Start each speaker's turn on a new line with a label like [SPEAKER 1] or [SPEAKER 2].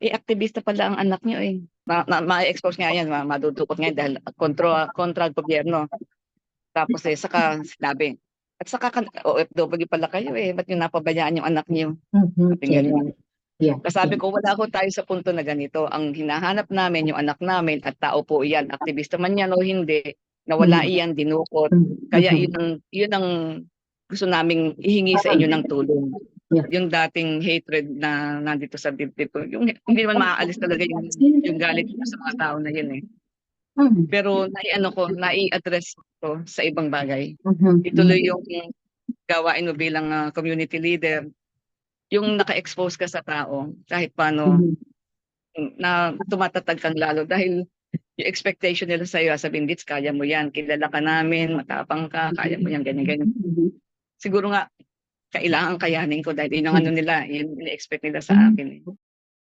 [SPEAKER 1] Eh, aktivista pala ang anak niyo, eh. Ma-e-expose nga 'yan, madudukot nga 'yan dahil kontra ang gobyerno. Tapos, eh, saka sinabi, at saka OFW pala kayo, eh, ba't niyo napabayaan yung anak niyo? Sabing
[SPEAKER 2] Kaya,
[SPEAKER 1] gano'n.
[SPEAKER 2] yeah,
[SPEAKER 1] Tas sabi ko, wala ho tayo sa punto na ganito, ang hinahanap namin yung anak namin at tao po iyan, aktivista man yan o hindi, nawala
[SPEAKER 2] mhm,
[SPEAKER 1] iyan, dinukot. Kaya
[SPEAKER 2] mhm.
[SPEAKER 1] yun ang gusto naming ihingi sa inyo ng tulong.
[SPEAKER 2] Yeah.
[SPEAKER 1] Yung dating hatred na nandito sa dibdib ko, yung hindi naman maaalis talaga yung galit ko sa mga tao na yun, eh.
[SPEAKER 2] Mhm,
[SPEAKER 1] Pero nai-address ko sa ibang bagay.
[SPEAKER 2] mhm,
[SPEAKER 1] Ituloy yung gawain mo bilang, community leader, yung naka-expose ka sa tao kahit paano
[SPEAKER 2] mhm,
[SPEAKER 1] na tumatatag kang lalo dahil yung expectation nila sa'yo sasabihin, "Ditz, kaya mo 'yan, kilala ka namin, matapang ka, kaya mo 'yan," ganyan, ganyan.
[SPEAKER 2] mhm,
[SPEAKER 1] Siguro nga kailangan kayanin ko dahil yun ang ano
[SPEAKER 2] mhm.
[SPEAKER 1] nila, yun ine-expect nila sa
[SPEAKER 2] Mhm.
[SPEAKER 1] akin, eh.